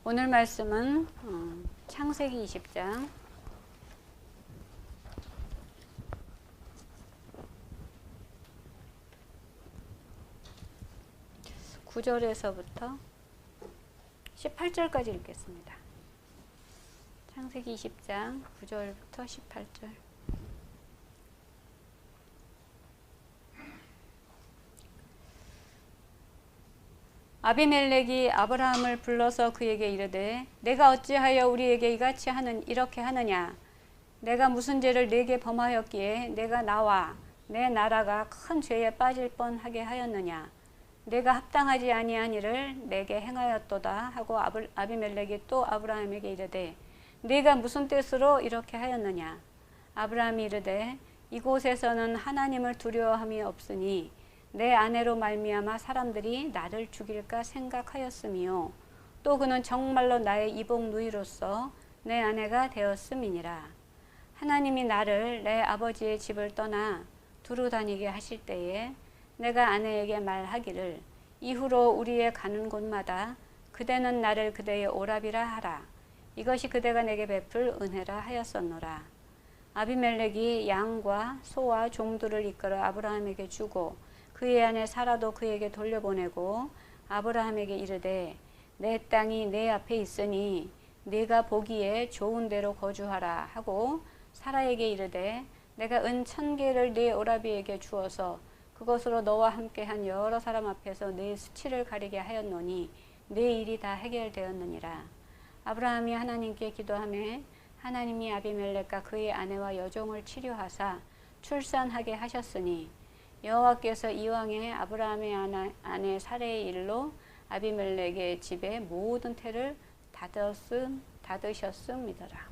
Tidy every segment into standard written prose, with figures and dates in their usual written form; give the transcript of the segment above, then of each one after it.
오늘 말씀은 창세기 20장 9절에서부터 18절까지 읽겠습니다. 창세기 20장 9절부터 18절. 아비멜렉이 아브라함을 불러서 그에게 이르되 내가 어찌하여 우리에게 이같이 이렇게 하느냐? 내가 무슨 죄를 네게 범하였기에 내가 나와 내 나라가 큰 죄에 빠질 뻔하게 하였느냐? 내가 합당하지 아니한 일을 내게 행하였도다 하고 아비멜렉이 또 아브라함에게 이르되 네가 무슨 뜻으로 이렇게 하였느냐? 아브라함이 이르되 이곳에서는 하나님을 두려워함이 없으니 내 아내로 말미암아 사람들이 나를 죽일까 생각하였으며 또 그는 정말로 나의 이복 누이로서 내 아내가 되었음이니라. 하나님이 나를 내 아버지의 집을 떠나 두루 다니게 하실 때에 내가 아내에게 말하기를 이후로 우리의 가는 곳마다 그대는 나를 그대의 오라비라 하라. 이것이 그대가 내게 베풀 은혜라 하였었노라. 아비멜렉이 양과 소와 종들을 이끌어 아브라함에게 주고 그의 아내 사라도 그에게 돌려보내고 아브라함에게 이르되 내 땅이 내 앞에 있으니 네가 보기에 좋은 데로 거주하라 하고 사라에게 이르되 내가 은 1000개를 네 오라비에게 주어서 그것으로 너와 함께한 여러 사람 앞에서 네 수치를 가리게 하였노니 네 일이 다 해결되었느니라. 아브라함이 하나님께 기도하매 하나님이 아비멜렉과 그의 아내와 여종을 치료하사 출산하게 하셨으니 여호와께서 이왕에 아브라함의 아내 사레의 일로 아비멜렉의 집에 모든 태를 닫으셨음이더라.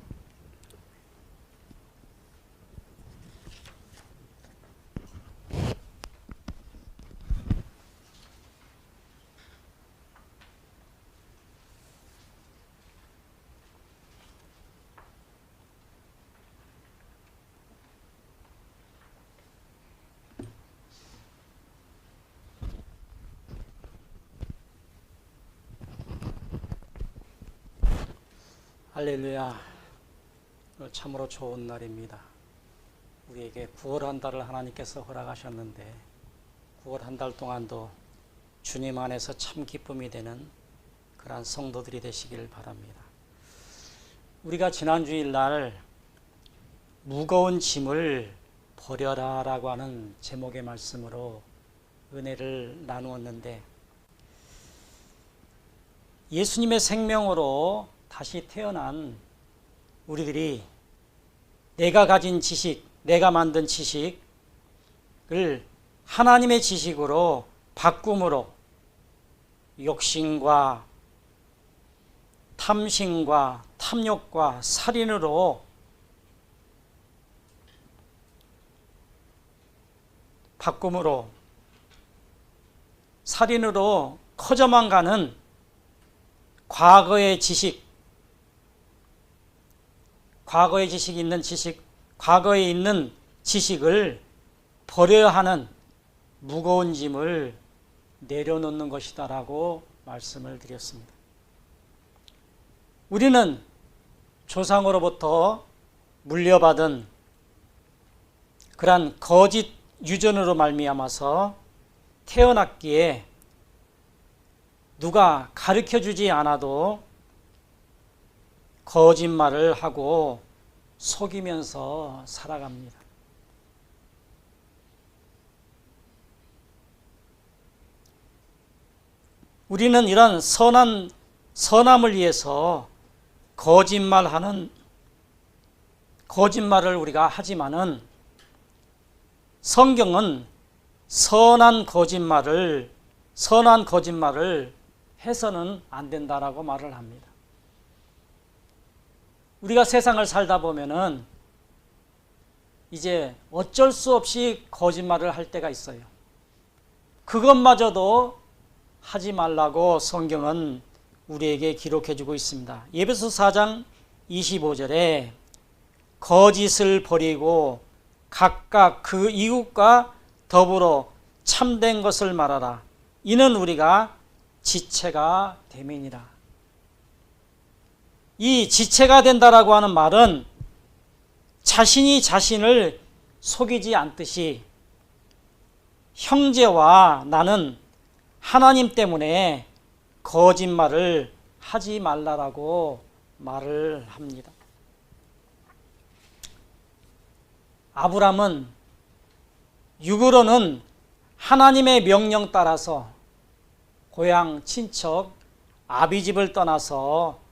할렐루야. 참으로 좋은 날입니다. 우리에게 9월 한 달을 하나님께서 허락하셨는데 9월 한 달 동안도 주님 안에서 참 기쁨이 되는 그러한 성도들이 되시길 바랍니다. 우리가 지난 주일날 무거운 짐을 버려라 라고 하는 제목의 말씀으로 은혜를 나누었는데 예수님의 생명으로 다시 태어난 우리들이 내가 가진 지식, 내가 만든 지식을 하나님의 지식으로 바꿈으로 욕심과 탐심과 탐욕과 살인으로 살인으로 커져만 가는 과거의 지식이 과거에 있는 지식을 버려야 하는 무거운 짐을 내려놓는 것이다라고 말씀을 드렸습니다. 우리는 조상으로부터 물려받은 그러한 거짓 유전으로 말미암아서 태어났기에 누가 가르쳐주지 않아도 거짓말을 하고 속이면서 살아갑니다. 우리는 이런 선함을 위해서 거짓말을 우리가 하지만은 성경은 선한 거짓말을 해서는 안 된다라고 말을 합니다. 우리가 세상을 살다 보면은 이제 어쩔 수 없이 거짓말을 할 때가 있어요. 그것마저도 하지 말라고 성경은 우리에게 기록해 주고 있습니다. 에베소 4장 25절에 거짓을 버리고 각각 그 이웃과 더불어 참된 것을 말하라. 이는 우리가 지체가 됨이니라. 이 지체가 된다라고 하는 말은 자신이 자신을 속이지 않듯이 형제와 나는 하나님 때문에 거짓말을 하지 말라라고 말을 합니다. 아브람은 육으로는 하나님의 명령 따라서 고향 친척 아비집을 떠나서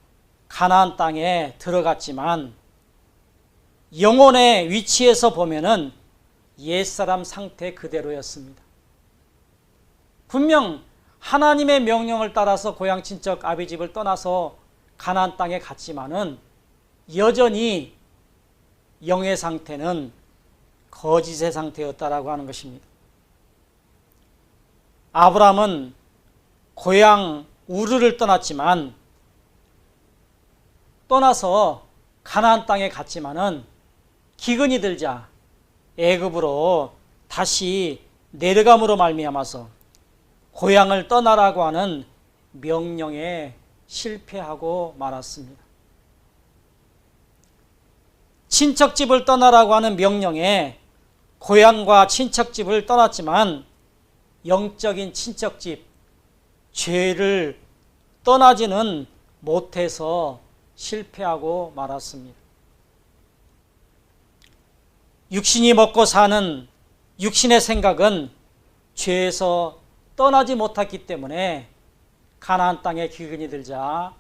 가나안 땅에 들어갔지만 영혼의 위치에서 보면은 옛사람 상태 그대로였습니다. 분명 하나님의 명령을 따라서 고향 친척 아비집을 떠나서 가나안 땅에 갔지만은 여전히 영의 상태는 거짓의 상태였다라고 하는 것입니다. 아브람은 고향 우르를 떠났지만 떠나서 가나안 땅에 갔지만은 기근이 들자 애굽으로 다시 내려감으로 말미암아서 고향을 떠나라고 하는 명령에 실패하고 말았습니다. 친척집을 떠나라고 하는 명령에 고향과 친척집을 떠났지만 영적인 친척집, 죄를 떠나지는 못해서 실패하고 말았습니다. 육신이 먹고 사는 육신의 생각은 죄에서 떠나지 못했기 때문에 가나안 땅에 기근이 들자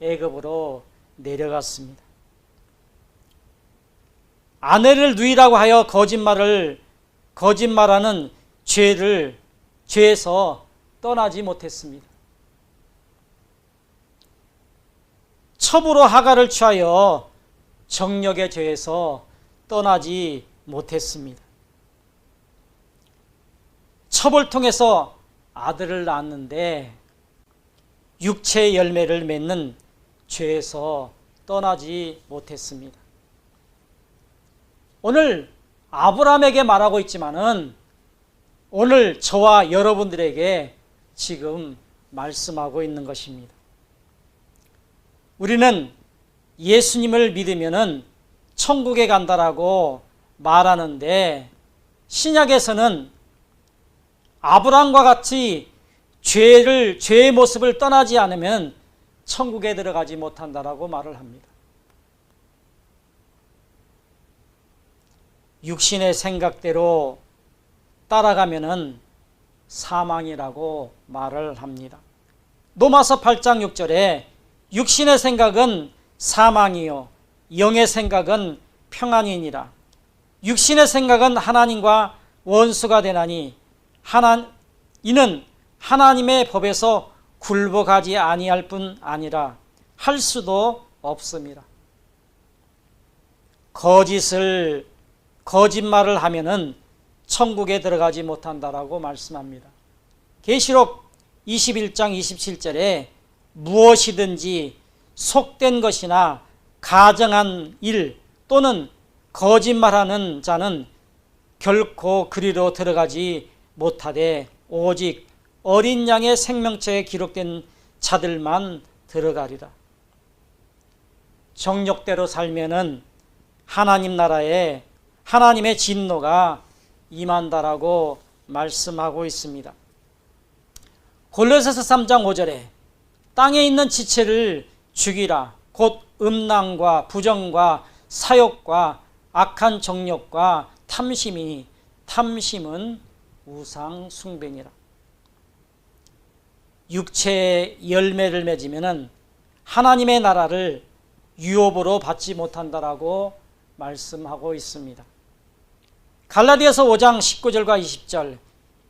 애굽으로 내려갔습니다. 아내를 누이라고 하여 거짓말하는 죄에서 떠나지 못했습니다. 첩으로 하가를 취하여 정력의 죄에서 떠나지 못했습니다. 첩을 통해서 아들을 낳았는데 육체의 열매를 맺는 죄에서 떠나지 못했습니다. 오늘 아브라함에게 말하고 있지만은 오늘 저와 여러분들에게 지금 말씀하고 있는 것입니다. 우리는 예수님을 믿으면은 천국에 간다라고 말하는데 신약에서는 아브라함과 같이 죄의 모습을 떠나지 않으면 천국에 들어가지 못한다라고 말을 합니다. 육신의 생각대로 따라가면은 사망이라고 말을 합니다. 로마서 8장 6절에 육신의 생각은 사망이요 영의 생각은 평안이니라. 육신의 생각은 하나님과 원수가 되나니 이는 하나님의 법에서 굴복하지 아니할 뿐 아니라 할 수도 없습니다. 거짓말을 하면은 천국에 들어가지 못한다라고 말씀합니다. 계시록 21장 27절에 무엇이든지 속된 것이나 가정한 일 또는 거짓말하는 자는 결코 그리로 들어가지 못하되 오직 어린 양의 생명冊에 기록된 자들만 들어가리라. 정욕대로 살면은 하나님 나라에 하나님의 진노가 임한다라고 말씀하고 있습니다. 골로새서 3장 5절에 땅에 있는 지체를 죽이라. 곧 음란과 부정과 사욕과 악한 정욕과 탐심이니 탐심은 우상 숭배니라. 육체의 열매를 맺으면 하나님의 나라를 유업으로 받지 못한다라고 말씀하고 있습니다. 갈라디아서 5장 19절과 20절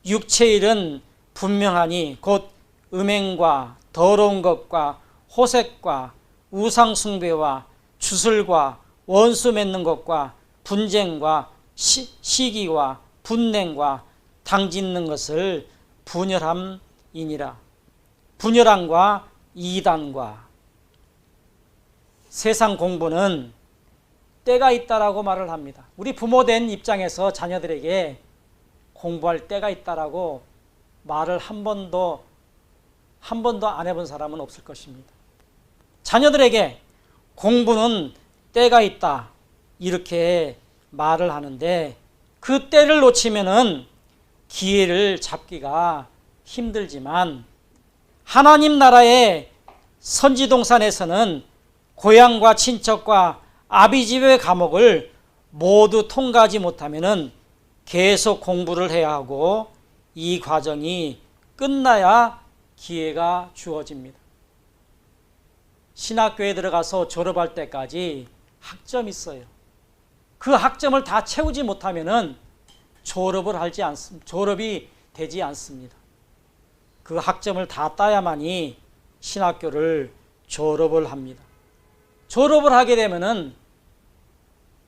육체의 일은 분명하니 곧 음행과 더러운 것과 호색과 우상 숭배와 주술과 원수 맺는 것과 분쟁과 시기와 분냉과 당짓는 것을 분열함이니라. 분열함과 이단과 세상 공부는 때가 있다라고 말을 합니다. 우리 부모된 입장에서 자녀들에게 공부할 때가 있다라고 말을 한 번도 안 해본 사람은 없을 것입니다. 자녀들에게 공부는 때가 있다 이렇게 말을 하는데 그 때를 놓치면은 기회를 잡기가 힘들지만 하나님 나라의 선지동산에서는 고향과 친척과 아비집의 과목을 모두 통과하지 못하면은 계속 공부를 해야 하고 이 과정이 끝나야 기회가 주어집니다. 신학교에 들어가서 졸업할 때까지 학점이 있어요. 그 학점을 다 채우지 못하면은 졸업이 되지 않습니다. 그 학점을 다 따야만이 신학교를 졸업을 합니다. 졸업을 하게 되면은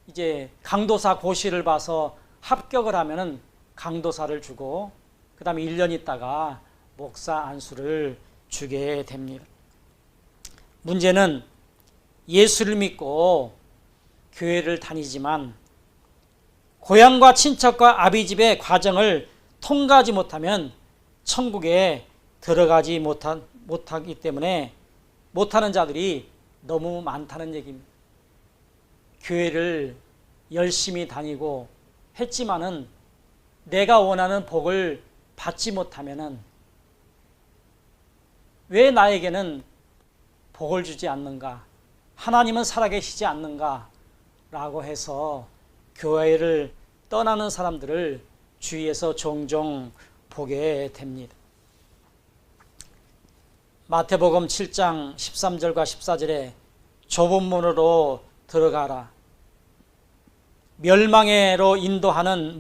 이제 강도사 고시를 봐서 합격을 하면은 강도사를 주고 그 다음에 1년 있다가 목사 안수를 주게 됩니다. 문제는 예수를 믿고 교회를 다니지만 고향과 친척과 아비집의 과정을 통과하지 못하면 천국에 들어가지 못하기 때문에 못하는 자들이 너무 많다는 얘기입니다. 교회를 열심히 다니고 했지만은 내가 원하는 복을 받지 못하면은 왜 나에게는 복을 주지 않는가? 하나님은 살아계시지 않는가? 라고 해서 교회를 떠나는 사람들을 주위에서 종종 보게 됩니다. 마태복음 7장 13절과 14절에 좁은 문으로 들어가라. 멸망에로 인도하는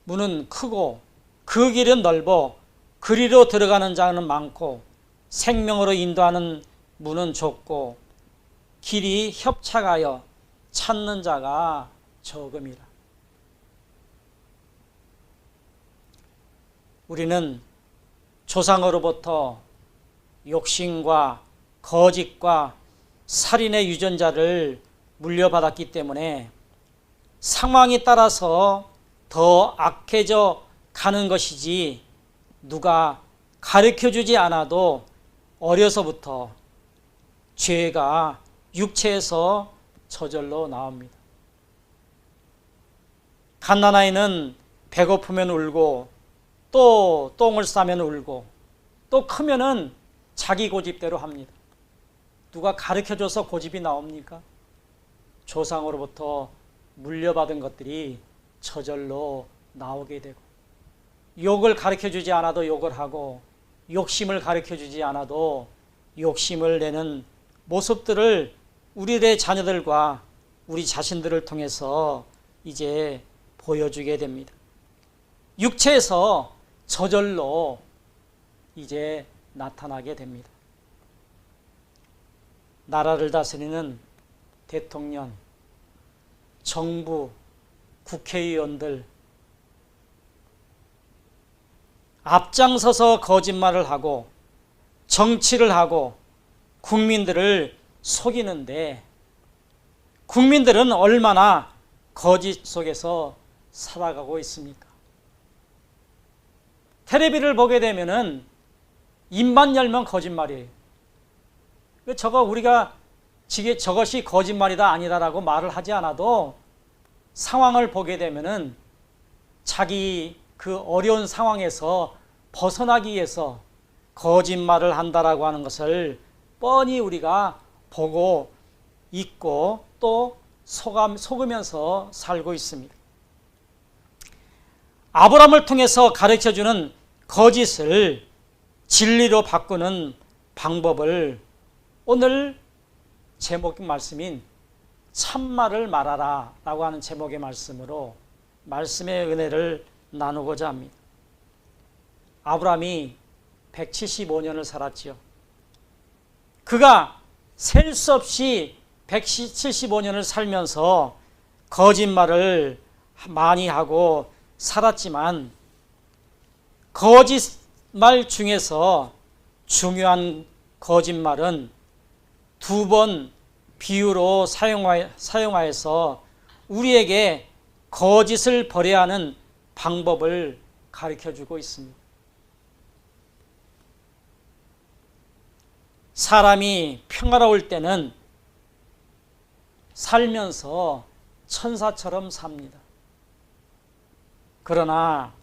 문은 크고 그 길은 넓어 그리로 들어가는 자는 많고 생명으로 인도하는 문은 좁고 길이 협착하여 찾는 자가 적음이라. 우리는 조상으로부터 욕심과 거짓과 살인의 유전자를 물려받았기 때문에 상황에 따라서 더 악해져 가는 것이지 누가 가르쳐주지 않아도 어려서부터 죄가 육체에서 저절로 나옵니다. 갓난아이는 배고프면 울고 또 똥을 싸면 울고 또 크면은 자기 고집대로 합니다. 누가 가르쳐줘서 고집이 나옵니까? 조상으로부터 물려받은 것들이 저절로 나오게 되고 욕을 가르쳐주지 않아도 욕을 하고 욕심을 가르쳐주지 않아도 욕심을 내는 모습들을 우리의 자녀들과 우리 자신들을 통해서 이제 보여주게 됩니다. 육체에서 저절로 이제 나타나게 됩니다. 나라를 다스리는 대통령, 정부, 국회의원들 앞장서서 거짓말을 하고 정치를 하고 국민들을 속이는데 국민들은 얼마나 거짓 속에서 살아가고 있습니까? 텔레비를 보게 되면은 입만 열면 거짓말이에요. 우리가 저것이 거짓말이다 아니다라고 말을 하지 않아도 상황을 보게 되면은 자기 그 어려운 상황에서 벗어나기 위해서 거짓말을 한다라고 하는 것을 뻔히 우리가 보고 있고 또 속으면서 살고 있습니다. 아브라함을 통해서 가르쳐주는 거짓을 진리로 바꾸는 방법을 오늘 제목 말씀인 참말을 말하라 라고 하는 제목의 말씀으로 말씀의 은혜를 나누고자 합니다. 아브라함이 175년을 살았지요. 그가 셀 수 없이 175년을 살면서 거짓말을 많이 하고 살았지만 거짓말 중에서 중요한 거짓말은 2번 비유로 사용하여서 우리에게 거짓을 버려야 하는 방법을 가르쳐주고 있습니다. 사람이 평화로울 때는 살면서 천사처럼 삽니다. 그러나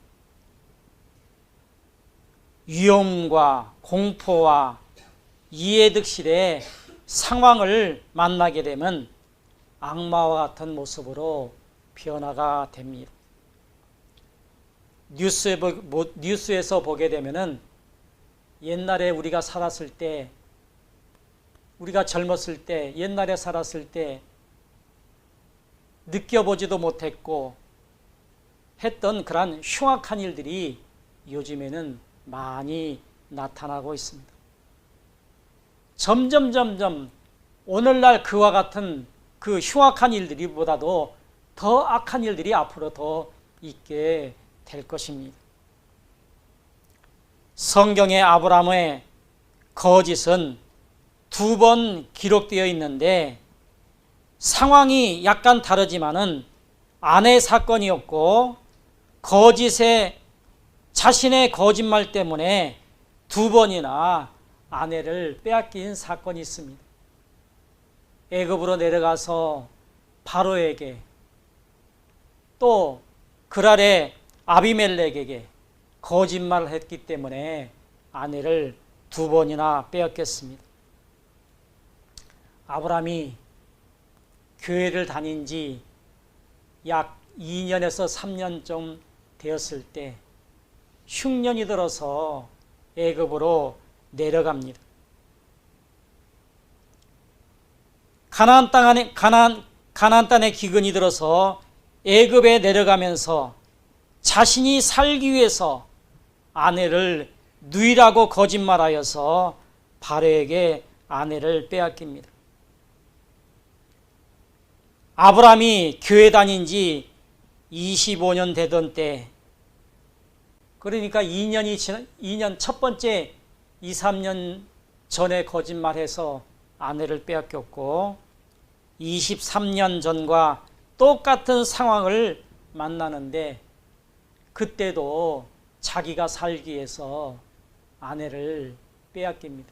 위험과 공포와 이해득실의 상황을 만나게 되면 악마와 같은 모습으로 변화가 됩니다. 뉴스에서 보게 되면은 옛날에 우리가 살았을 때, 우리가 젊었을 때, 옛날에 살았을 때 느껴보지도 못했고 했던 그런 흉악한 일들이 요즘에는 많이 나타나고 있습니다. 점점 오늘날 그와 같은 그 흉악한 일들이 보다도 더 악한 일들이 앞으로 더 있게 될 것입니다. 성경의 아브라함의 거짓은 2번 기록되어 있는데 상황이 약간 다르지만은 아내 사건이었고 자신의 거짓말 때문에 2번이나 아내를 빼앗긴 사건이 있습니다. 애굽으로 내려가서 바로에게 또 그랄의 아비멜렉에게 거짓말을 했기 때문에 아내를 2번이나 빼앗겼습니다. 아브라함이 교회를 다닌 지 약 2년에서 3년 좀 되었을 때 흉년이 들어서 애굽으로 내려갑니다. 가나안 땅에 기근이 들어서 애굽에 내려가면서 자신이 살기 위해서 아내를 누이라고 거짓말하여서 바로에게 아내를 빼앗깁니다. 아브라함이 교회 다닌 지 25년 되던 때, 그러니까 2년 첫 번째 2, 3년 전에 거짓말해서 아내를 빼앗겼고 23년 전과 똑같은 상황을 만나는데 그때도 자기가 살기 위해서 아내를 빼앗깁니다.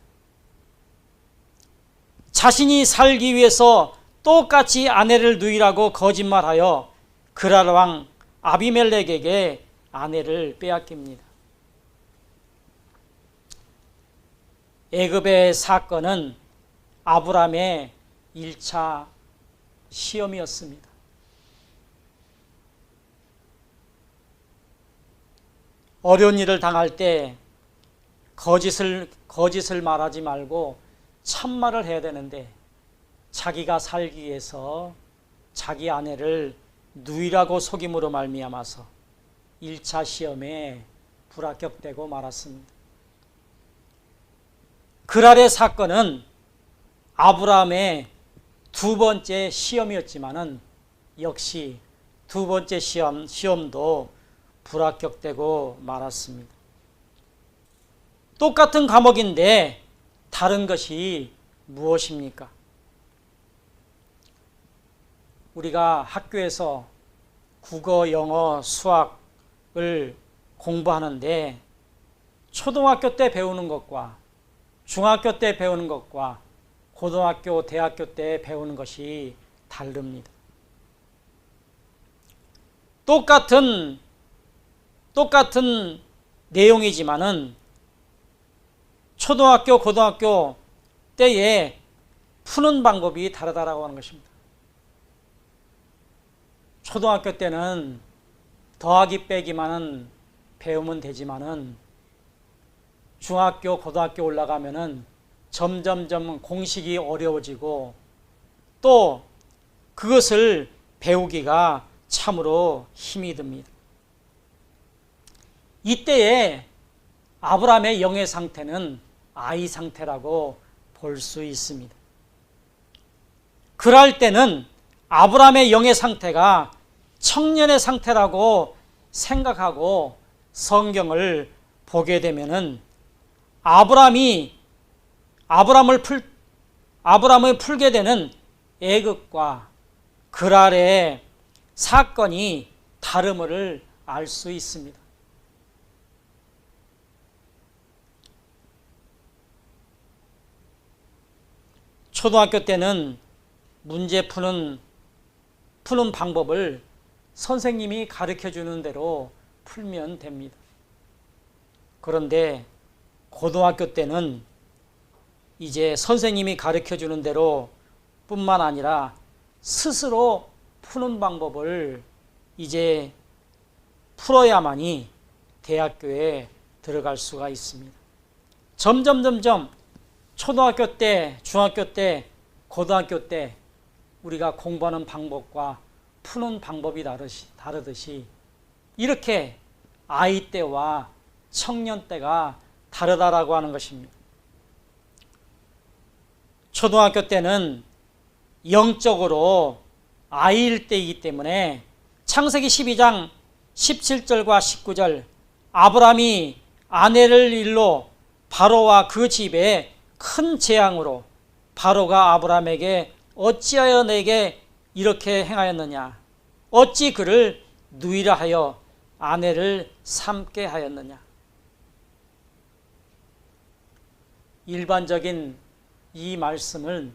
자신이 살기 위해서 똑같이 아내를 누이라고 거짓말하여 그랄 왕 아비멜렉에게 아내를 빼앗깁니다. 애굽의 사건은 아브라함의 1차 시험이었습니다. 어려운 일을 당할 때 거짓을 말하지 말고 참말을 해야 되는데 자기가 살기 위해서 자기 아내를 누이라고 속임으로 말미암아서 1차 시험에 불합격되고 말았습니다. 그랄의 사건은 아브라함의 2번째 시험이었지만은 역시 2번째 시험도 불합격되고 말았습니다. 똑같은 과목인데 다른 것이 무엇입니까? 우리가 학교에서 국어, 영어, 수학을 공부하는데 초등학교 때 배우는 것과 중학교 때 배우는 것과 고등학교, 대학교 때 배우는 것이 다릅니다. 똑같은 내용이지만은 초등학교, 고등학교 때에 푸는 방법이 다르다라고 하는 것입니다. 초등학교 때는 더하기 빼기만은 배우면 되지만은 중학교, 고등학교 올라가면은 점점점 공식이 어려워지고 또 그것을 배우기가 참으로 힘이 듭니다. 이때에 아브라함의 영의 상태는 아이 상태라고 볼 수 있습니다. 그럴 때는 아브라함의 영의 상태가 청년의 상태라고 생각하고 성경을 보게 되면은 아브라함을 풀게 되는 애굽과 그랄의 사건이 다름을 알 수 있습니다. 초등학교 때는 문제 푸는 방법을 선생님이 가르쳐 주는 대로 풀면 됩니다. 그런데 고등학교 때는 이제 선생님이 가르쳐 주는 대로 뿐만 아니라 스스로 푸는 방법을 이제 풀어야만이 대학교에 들어갈 수가 있습니다. 점점 초등학교 때, 중학교 때, 고등학교 때 우리가 공부하는 방법과 푸는 방법이 다르듯이 이렇게 아이 때와 청년 때가 다르다라고 하는 것입니다. 초등학교 때는 영적으로 아이일 때이기 때문에 창세기 12장 17절과 19절 아브라함이 아내를 일로 바로와 그 집에 큰 재앙으로 바로가 아브라함에게 어찌하여 내게 이렇게 행하였느냐 어찌 그를 누이라 하여 아내를 삼게 하였느냐. 일반적인 이 말씀은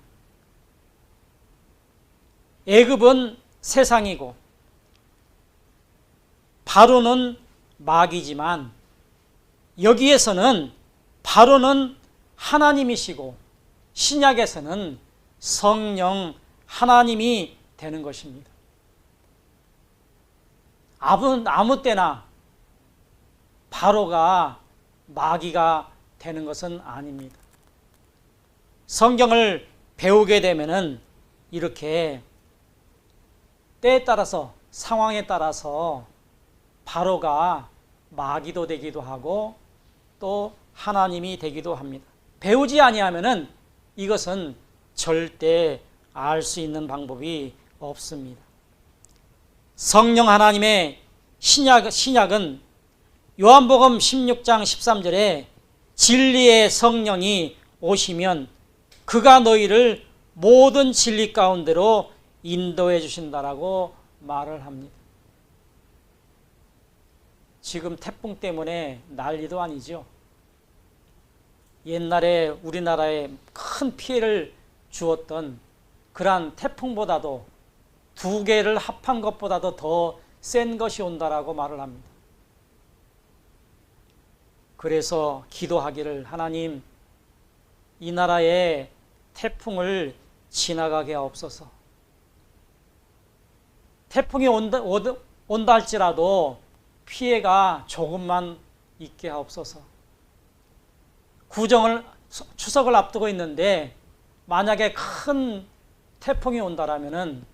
애굽은 세상이고 바로는 마귀지만 여기에서는 바로는 하나님이시고 신약에서는 성령 하나님이 되는 것입니다. 아무 때나 바로가 마귀가 되는 것은 아닙니다. 성경을 배우게 되면은 이렇게 때에 따라서 상황에 따라서 바로가 마귀도 되기도 하고 또 하나님이 되기도 합니다. 배우지 아니하면은 이것은 절대 알 수 있는 방법이 없습니다. 성령 하나님의 신약은 요한복음 16장 13절에 진리의 성령이 오시면 그가 너희를 모든 진리 가운데로 인도해 주신다라고 말을 합니다. 지금 태풍 때문에 난리도 아니죠. 옛날에 우리나라에 큰 피해를 주었던 그러한 태풍보다도 두 개를 합한 것보다도 더 센 것이 온다라고 말을 합니다. 그래서 기도하기를 하나님 이 나라에 태풍을 지나가게 하옵소서. 태풍이 온다 할지라도 피해가 조금만 있게 하옵소서. 추석을 앞두고 있는데 만약에 큰 태풍이 온다라면은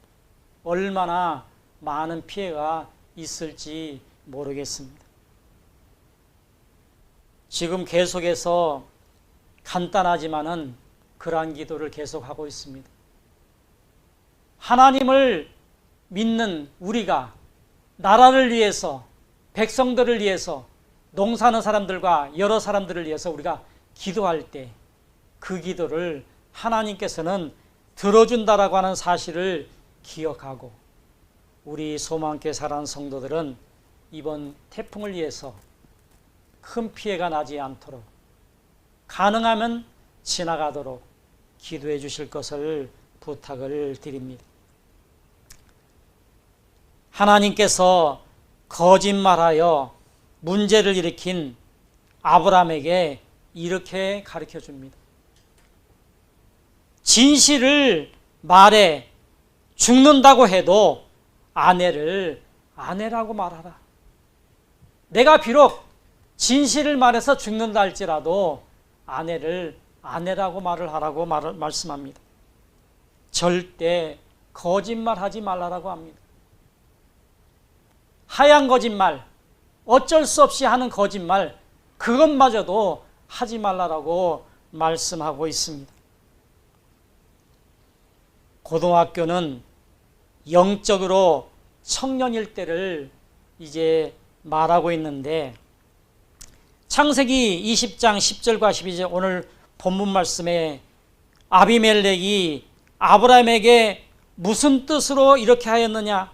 얼마나 많은 피해가 있을지 모르겠습니다. 지금 계속해서 간단하지만은 그러한 기도를 계속하고 있습니다. 하나님을 믿는 우리가 나라를 위해서 백성들을 위해서 농사하는 사람들과 여러 사람들을 위해서 우리가 기도할 때 그 기도를 하나님께서는 들어준다라고 하는 사실을 기억하고 우리 소망교회 사랑하는 성도들은 이번 태풍을 위해서 큰 피해가 나지 않도록 가능하면 지나가도록 기도해 주실 것을 부탁을 드립니다. 하나님께서 거짓말하여 문제를 일으킨 아브라함에게 이렇게 가르쳐 줍니다. 진실을 말해 죽는다고 해도 아내를 아내라고 말하라. 내가 비록 진실을 말해서 죽는다 할지라도 아내를 아내라고 말을 하라고 말씀합니다. 절대 거짓말하지 말라라고 합니다. 하얀 거짓말, 어쩔 수 없이 하는 거짓말, 그것마저도 하지 말라라고 말씀하고 있습니다. 고등학교는 영적으로 청년일 때를 이제 말하고 있는데 창세기 20장 10절과 12절 오늘 본문 말씀에 아비멜렉이 아브라함에게 무슨 뜻으로 이렇게 하였느냐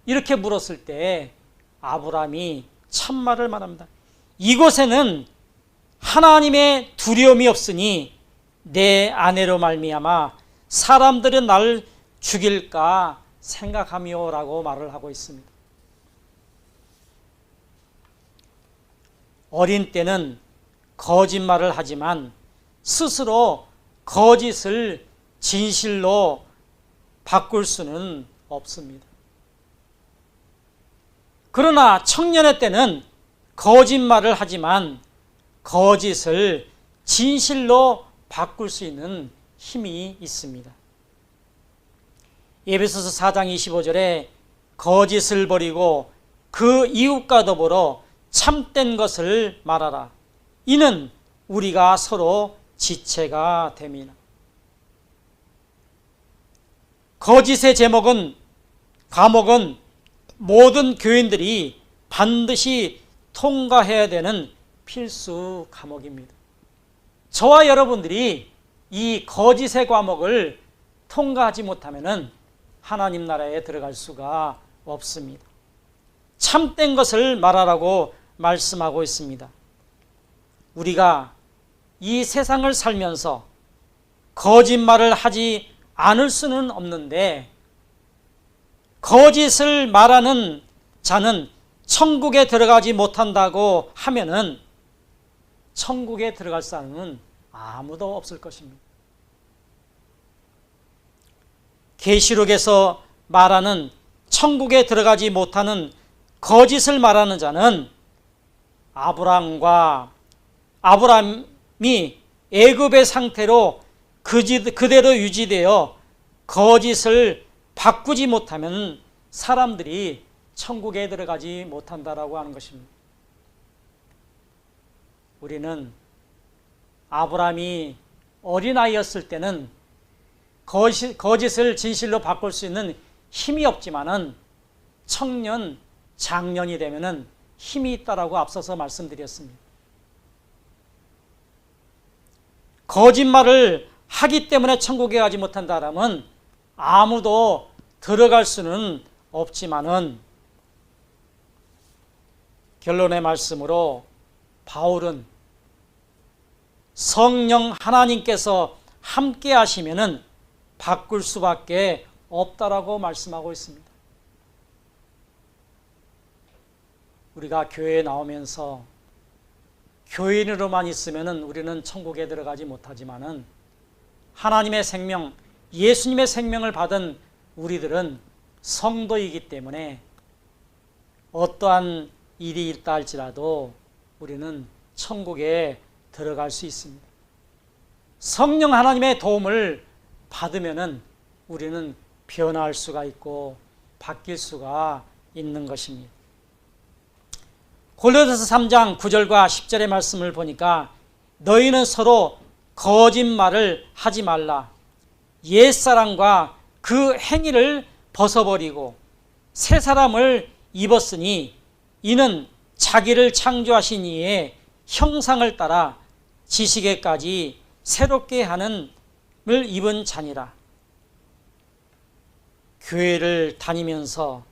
이렇게 물었을 때 아브라함이 참말을 말합니다. 이곳에는 하나님의 두려움이 없으니 내 아내로 말미암아 사람들은 나를 죽일까 생각하며라고 말을 하고 있습니다. 어린 때는 거짓말을 하지만 스스로 거짓을 진실로 바꿀 수는 없습니다. 그러나 청년의 때는 거짓말을 하지만 거짓을 진실로 바꿀 수 있는 힘이 있습니다. 에베소서 4장 25절에 거짓을 버리고 그 이웃과 더불어 참된 것을 말하라. 이는 우리가 서로 지체가 됨이나. 거짓의 과목은 모든 교인들이 반드시 통과해야 되는 필수 과목입니다. 저와 여러분들이 이 거짓의 과목을 통과하지 못하면 하나님 나라에 들어갈 수가 없습니다. 참된 것을 말하라고 말씀하고 있습니다. 우리가 이 세상을 살면서 거짓말을 하지 않을 수는 없는데 거짓을 말하는 자는 천국에 들어가지 못한다고 하면은 천국에 들어갈 사람은 아무도 없을 것입니다. 계시록에서 말하는 천국에 들어가지 못하는 거짓을 말하는 자는 아브라함이 애굽의 상태로 그대로 유지되어 거짓을 바꾸지 못하면 사람들이 천국에 들어가지 못한다라고 하는 것입니다. 우리는 아브라함이 어린아이였을 때는 거짓을 진실로 바꿀 수 있는 힘이 없지만은 청년, 장년이 되면은 힘이 있다라고 앞서서 말씀드렸습니다. 거짓말을 하기 때문에 천국에 가지 못한다라면 아무도 들어갈 수는 없지만은 결론의 말씀으로 바울은 성령 하나님께서 함께 하시면은 바꿀 수밖에 없다라고 말씀하고 있습니다. 우리가 교회에 나오면서 교인으로만 있으면은 우리는 천국에 들어가지 못하지만은 하나님의 생명, 예수님의 생명을 받은 우리들은 성도이기 때문에 어떠한 일이 있다 할지라도 우리는 천국에 들어갈 수 있습니다. 성령 하나님의 도움을 받으면은 우리는 변화할 수가 있고 바뀔 수가 있는 것입니다. 골로새서 3장 9절과 10절의 말씀을 보니까 너희는 서로 거짓말을 하지 말라. 옛사람과 그 행위를 벗어버리고 새 사람을 입었으니 이는 자기를 창조하신 이의 형상을 따라 지식에까지 새롭게 하는 을 입은 자니라. 교회를 다니면서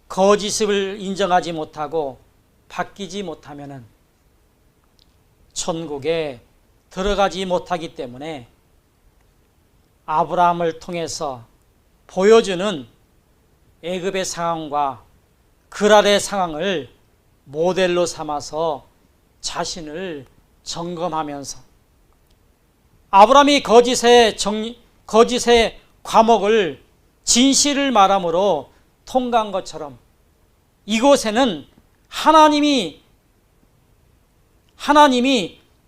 거짓을 인정하지 못하고 바뀌지 못하면은 천국에 들어가지 못하기 때문에 아브라함을 통해서 보여주는 애굽의 상황과 그랄의 상황을 모델로 삼아서 자신을 점검하면서 아브라함이 거짓의 과목을 진실을 말함으로 통과한 것처럼 이곳에는 하나님이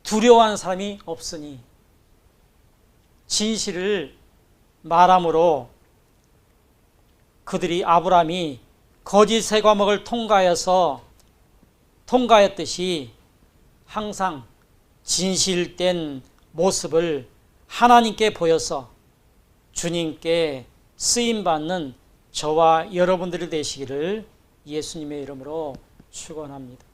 두려워하는 사람이 없으니 진실을 말함으로 아브라함이 거짓의 과목을 통과했듯이 항상 진실된 모습을 하나님께 보여서 주님께 쓰임받는 저와 여러분들이 되시기를 예수님의 이름으로 축원합니다.